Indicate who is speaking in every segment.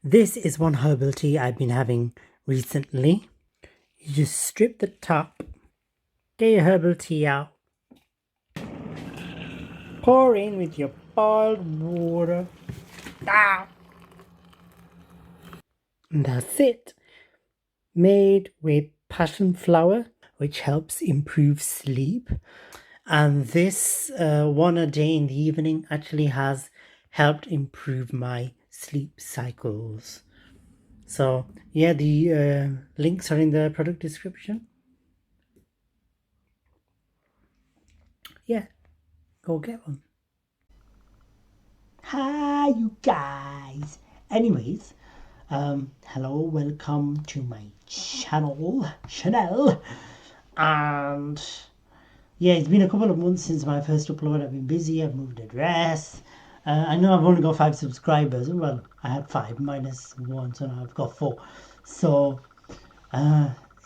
Speaker 1: This is one herbal tea I've been having recently. You just strip the top, get your herbal tea out, pour in with your boiled water. And that's it. Made with passion flower, which helps improve sleep. And this one a day in the evening actually has helped improve my sleep cycles. So yeah, the links are in the product description. Yeah, go get one. Hi you guys. Anyways, hello, welcome to my channel, Chanel. And yeah, it's been a couple of months since my first upload. I've been busy, I've moved address. I know I've only got 5 subscribers. Well, I had 5 minus 1, so now I've got 4. So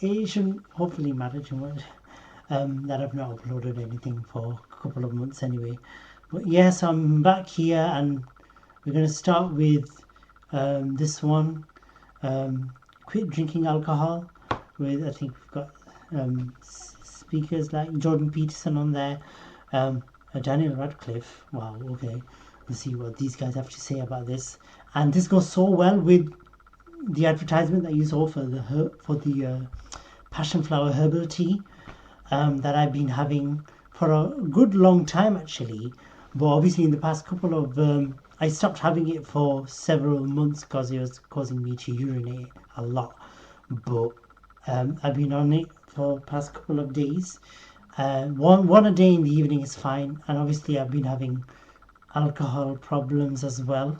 Speaker 1: it shouldn't hopefully matter too much that I've not uploaded anything for a couple of months anyway. But yes, I'm back here and we're going to start with this one, quit drinking alcohol, with I think we've got speakers like Jordan Peterson on there, Daniel Radcliffe. Wow, okay, let's see what these guys have to say about this. And this goes so well with the advertisement that you saw for the passion flower herbal tea that I've been having for a good long time actually. But obviously in the past couple of I stopped having it for several months because it was causing me to urinate a lot. But I've been on it for the past couple of days. One a day in the evening is fine. And obviously I've been having alcohol problems as well.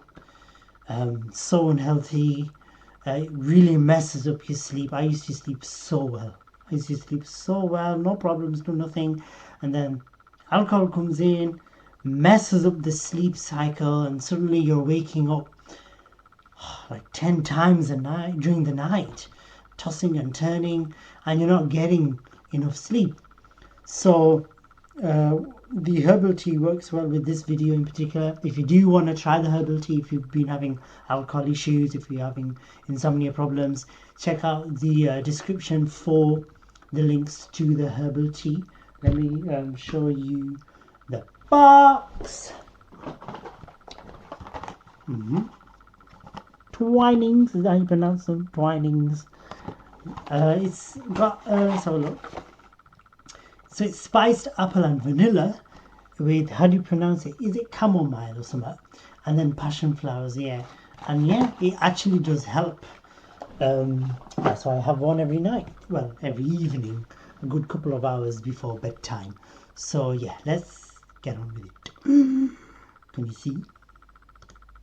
Speaker 1: So unhealthy. It really messes up your sleep. I used to sleep so well. No problems, no nothing. And then alcohol comes in, messes up the sleep cycle, and suddenly you're waking up like 10 times a night during the night, tossing and turning, and you're not getting enough sleep. So the herbal tea works well with this video in particular. If you do want to try the herbal tea, if you've been having alcohol issues, if you're having insomnia problems, check out the description for the links to the herbal tea. Let me show you the box. Twinings, is that how you pronounce them? Twinings. It's got, let's have a look. So it's spiced apple and vanilla with, how do you pronounce it? Is it chamomile or something? And then passion flowers, yeah. And yeah, it actually does help. That's why I have one every night. Well, every evening, a good couple of hours before bedtime. So yeah, let's get on with it. Can you see?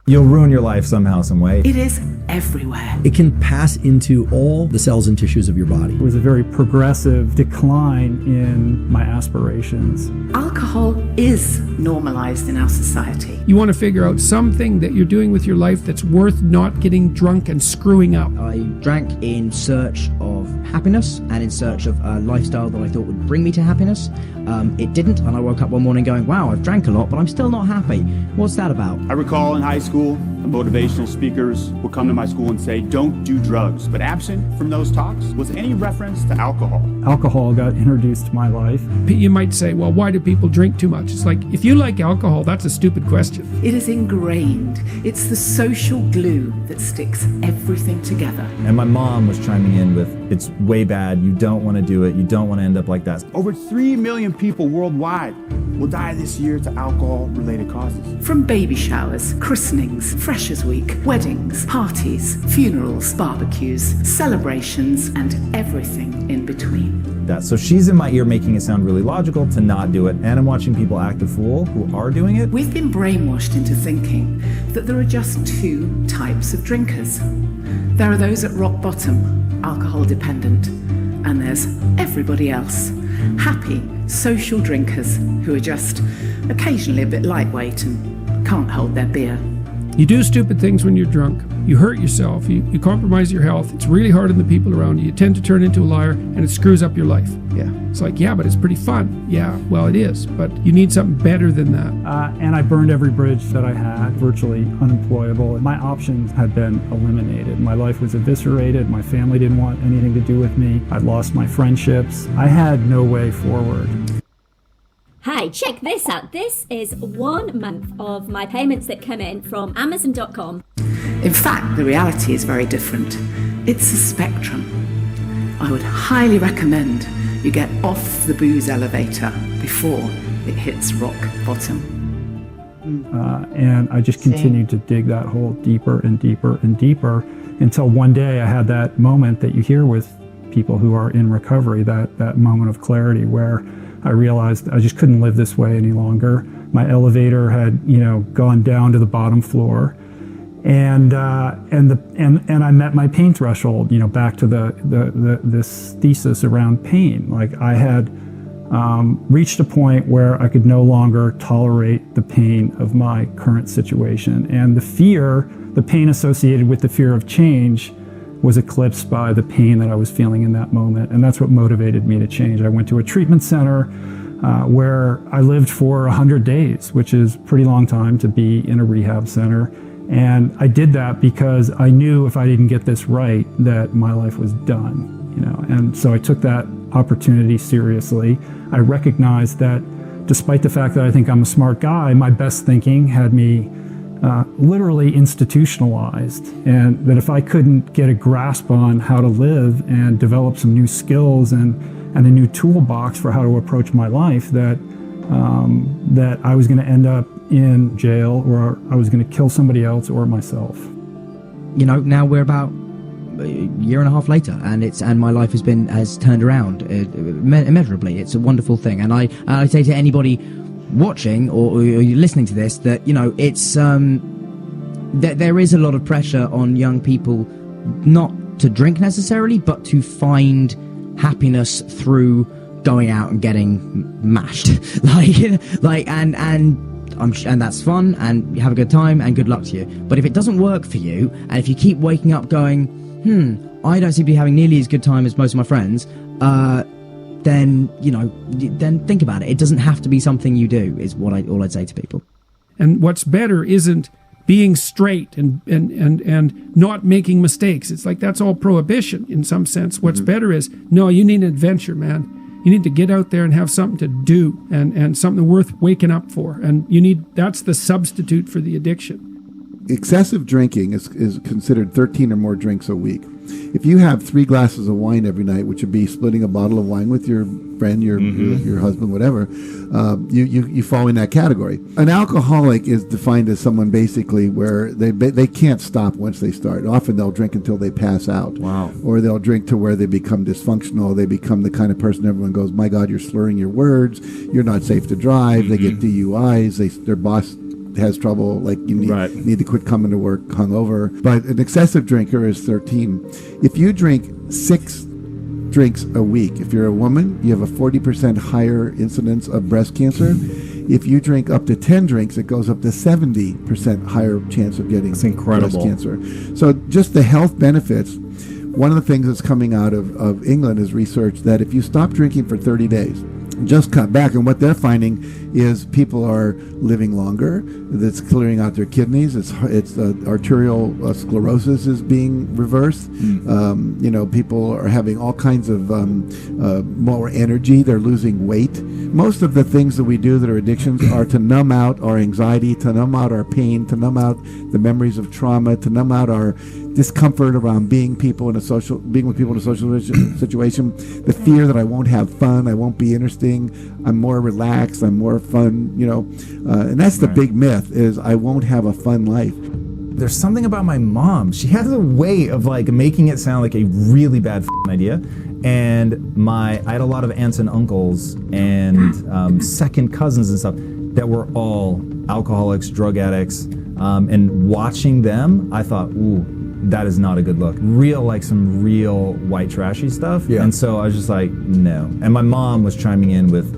Speaker 2: You'll ruin your life somehow, some way.
Speaker 3: It is everywhere.
Speaker 4: It can pass into all the cells and tissues of your body.
Speaker 5: It was a very progressive decline in my aspirations.
Speaker 3: Alcohol is normalized in our society.
Speaker 6: You want to figure out something that you're doing with your life that's worth not getting drunk and screwing up.
Speaker 7: I drank in search of happiness and in search of a lifestyle that I thought would bring me to happiness. It didn't, and I woke up one morning going, wow, I've drank a lot, but I'm still not happy. What's that about?
Speaker 8: I recall in high school, the motivational speakers would come to my school and say, don't do drugs. But absent from those talks was any reference to alcohol.
Speaker 5: Alcohol got introduced to my life.
Speaker 6: You might say, well, why do people drink too much? It's like, if you like alcohol, that's a stupid question.
Speaker 3: It is ingrained. It's the social glue that sticks everything together.
Speaker 2: And my mom was chiming in with, it's way bad, you don't want to do it, you don't want to end up like that.
Speaker 8: Over 3 million people worldwide will die this year to alcohol-related causes.
Speaker 3: From baby showers, christenings, Freshers' Week, weddings, parties, funerals, barbecues, celebrations, and everything in between.
Speaker 2: So she's in my ear making it sound really logical to not do it, and I'm watching people act a fool who are doing it.
Speaker 3: We've been brainwashed into thinking that there are just 2 types of drinkers. There are those at rock bottom, alcohol dependent, and there's everybody else, happy, social drinkers who are just occasionally a bit lightweight and can't hold their beer.
Speaker 6: You do stupid things when you're drunk. You hurt yourself. You compromise your health. It's really hard on the people around you. You tend to turn into a liar, and it screws up your life.
Speaker 2: Yeah.
Speaker 6: It's like, yeah, but it's pretty fun. Yeah, well, it is. But you need something better than that.
Speaker 5: And I burned every bridge that I had, virtually unemployable. My options had been eliminated. My life was eviscerated. My family didn't want anything to do with me. I lost my friendships. I had no way forward.
Speaker 9: Hi, check this out. This is 1 month of my payments that come in from Amazon.com.
Speaker 3: In fact, the reality is very different. It's a spectrum. I would highly recommend you get off the booze elevator before it hits rock bottom.
Speaker 5: And I just continued to dig that hole deeper and deeper and deeper until one day I had that moment that you hear with people who are in recovery, that moment of clarity where I realized I just couldn't live this way any longer. My elevator had, gone down to the bottom floor, and I met my pain threshold. Back to this thesis around pain. Like I had reached a point where I could no longer tolerate the pain of my current situation, and the pain associated with the fear of change was eclipsed by the pain that I was feeling in that moment. And that's what motivated me to change. I went to a treatment center where I lived for 100 days, which is a pretty long time to be in a rehab center. And I did that because I knew if I didn't get this right, that my life was done, And so I took that opportunity seriously. I recognized that despite the fact that I think I'm a smart guy, my best thinking had me literally institutionalized, and that if I couldn't get a grasp on how to live and develop some new skills and a new toolbox for how to approach my life, that I was going to end up in jail, or I was going to kill somebody else or myself.
Speaker 7: Now we're about a year and a half later, and my life has turned around immeasurably. It's a wonderful thing, and I say to anybody watching or listening to this that it's that there is a lot of pressure on young people not to drink necessarily, but to find happiness through going out and getting mashed, and that's fun, and you have a good time, and good luck to you. But if it doesn't work for you, and if you keep waking up going, I don't seem to be having nearly as good time as most of my friends, then think about it. It doesn't have to be something you do, is all I'd say to people.
Speaker 6: And what's better isn't being straight and not making mistakes. It's like that's all prohibition in some sense. What's better is, no, you need an adventure, man. You need to get out there and have something to do and something worth waking up for. And that's the substitute for the addiction.
Speaker 10: Excessive drinking is considered 13 or more drinks a week. If you have 3 glasses of wine every night, which would be splitting a bottle of wine with your friend, your husband, whatever, you fall in that category. An alcoholic is defined as someone basically where they can't stop once they start. Often they'll drink until they pass out. Wow. Or they'll drink to where they become dysfunctional. They become the kind of person everyone goes, my God, you're slurring your words. You're not safe to drive. They get DUIs. Their boss has trouble, like you need to quit coming to work hungover. But an excessive drinker is 13. If you drink 6 drinks a week, if you're a woman, you have a 40% higher incidence of breast cancer. If you drink up to 10 drinks, it goes up to 70% higher chance of getting breast cancer. So just the health benefits. One of the things that's coming out of England is research that if you stop drinking for 30 days, just cut back, and what they're finding is people are living longer. That's clearing out their kidneys. It's arterial sclerosis is being reversed. People are having all kinds of more energy. They're losing weight. Most of the things that we do that are addictions are to numb out our anxiety, to numb out our pain, to numb out the memories of trauma, to numb out our discomfort around being with people in a social situation, the fear that I won't have fun, I won't be interesting, I'm more relaxed, I'm more fun, and that's the big myth, is I won't have a fun life.
Speaker 2: There's something about my mom. She has a way of making it sound like a really bad idea. And I had a lot of aunts and uncles and second cousins and stuff that were all alcoholics, drug addicts. And watching them, I thought, ooh, that is not a good look. Some real white trashy stuff. Yeah. And so I was just like, no. And my mom was chiming in with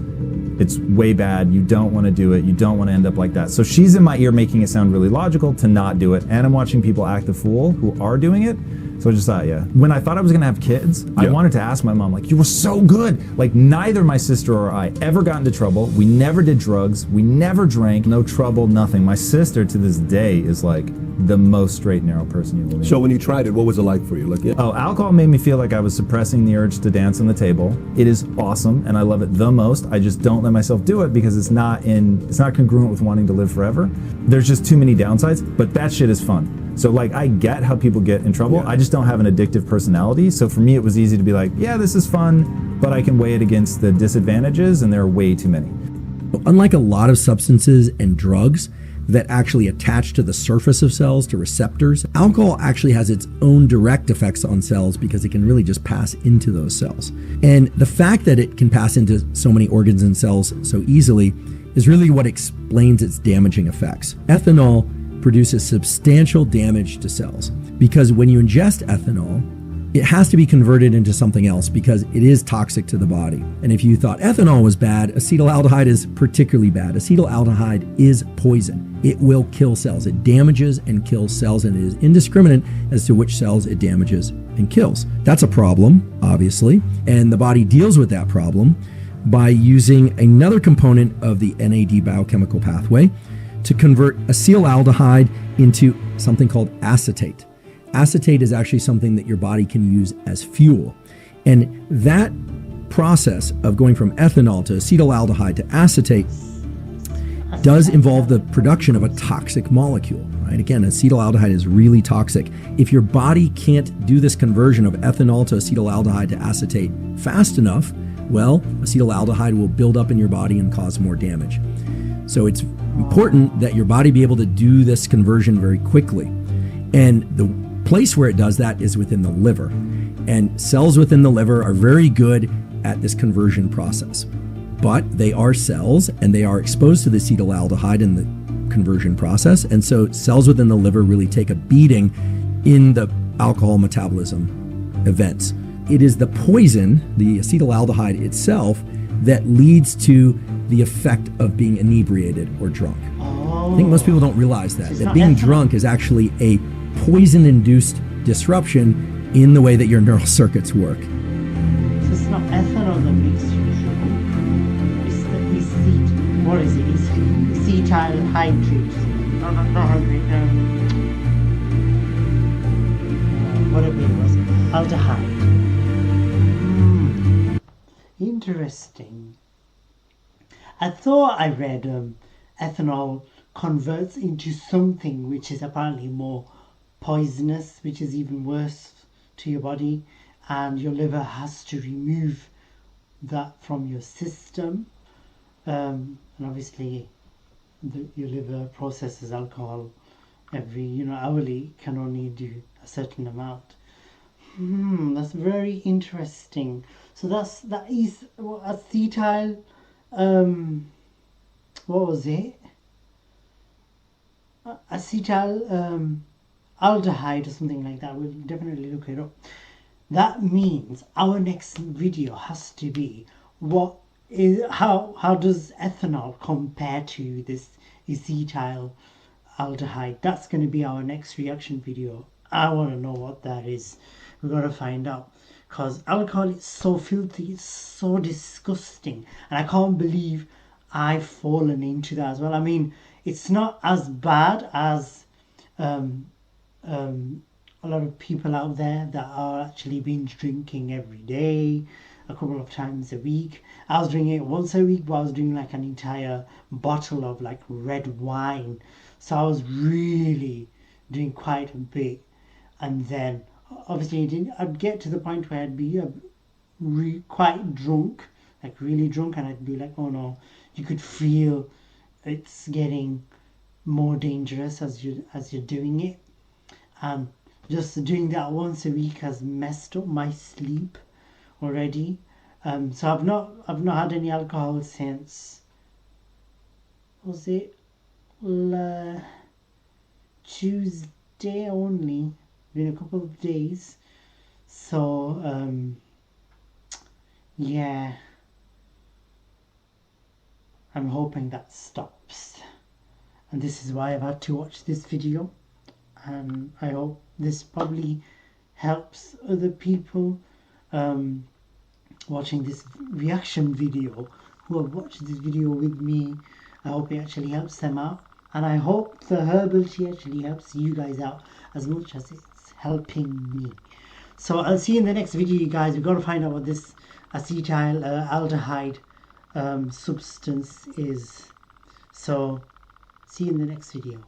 Speaker 2: It's way bad. You don't want to do it. You don't want to end up like that. So she's in my ear making it sound really logical to not do it. And I'm watching people act the fool who are doing it. So I just thought, when I thought I was going to have kids, I wanted to ask my mom, like, you were so good. Like, neither my sister or I ever got into trouble. We never did drugs. We never drank. No trouble, nothing. My sister to this day is like the most straight and narrow person you will meet.
Speaker 11: So when you tried it, what was it like for you? Like,
Speaker 2: Oh, alcohol made me feel like I was suppressing the urge to dance on the table. It is awesome, and I love it the most. I just don't let myself do it because it's not congruent with wanting to live forever. There's just too many downsides, but that shit is fun. So like, I get how people get in trouble. I just don't have an addictive personality. So for me, it was easy to be like, yeah, this is fun, but I can weigh it against the disadvantages, and there are way too many.
Speaker 4: Unlike a lot of substances and drugs that actually attach to the surface of cells, to receptors, alcohol actually has its own direct effects on cells because it can really just pass into those cells. And the fact that it can pass into so many organs and cells so easily is really what explains its damaging effects. Ethanol produces substantial damage to cells because when you ingest ethanol, it has to be converted into something else because it is toxic to the body. And if you thought ethanol was bad, acetaldehyde is particularly bad. Acetaldehyde is poison. It will kill cells. It damages and kills cells, and it is indiscriminate as to which cells it damages and kills. That's a problem, obviously, and the body deals with that problem by using another component of the NAD biochemical pathway to convert acetaldehyde into something called acetate. Acetate is actually something that your body can use as fuel. And that process of going from ethanol to acetaldehyde to acetate does involve the production of a toxic molecule, right? Again, acetaldehyde is really toxic. If your body can't do this conversion of ethanol to acetaldehyde to acetate fast enough, well, acetaldehyde will build up in your body and cause more damage. So it's important that your body be able to do this conversion very quickly. And the place where it does that is within the liver. And cells within the liver are very good at this conversion process. But they are cells, and they are exposed to the acetaldehyde in the conversion process. And so cells within the liver really take a beating in the alcohol metabolism events. It is the poison, the acetaldehyde itself, that leads to the effect of being inebriated or drunk. I think most people don't realize that being drunk is actually a poison-induced disruption in the way that your neural circuits work.
Speaker 1: So it's not ethanol that makes you drunk. It's the what is it? It's acetyl hydrate. Whatever it was. Aldehyde. Interesting. I thought I read ethanol converts into something which is apparently more poisonous, which is even worse to your body, and your liver has to remove that from your system. And obviously your liver processes alcohol every hourly, can only do a certain amount. That's very interesting. So that is acetyl what was it? Acetyl aldehyde or something like that. We'll definitely look it up. That means our next video has to be how does ethanol compare to this acetyl aldehyde? That's going to be our next reaction video. I want to know what that is. We've got to find out, because alcohol is so filthy, it's so disgusting, and I can't believe I've fallen into that as well. I mean, it's not as bad as a lot of people out there that are actually binge drinking every day, a couple of times a week. I was drinking it once a week, but I was drinking like an entire bottle of like red wine. So I was really doing quite a bit. And then obviously I'd get to the point where I'd be quite drunk, like really drunk, and I'd be like, oh no, you could feel it's getting more dangerous as you're doing it. And just doing that once a week has messed up my sleep already. So I've not had any alcohol since, was it Tuesday only, been a couple of days. So yeah, I'm hoping that stops. And this is why I've had to watch this video. And I hope this probably helps other people watching this reaction video who have watched this video with me. I hope it actually helps them out. And I hope the herbal tea actually helps you guys out as much as it's helping me. So I'll see you in the next video, you guys. We've got to find out what this acetaldehyde substance is. So see you in the next video.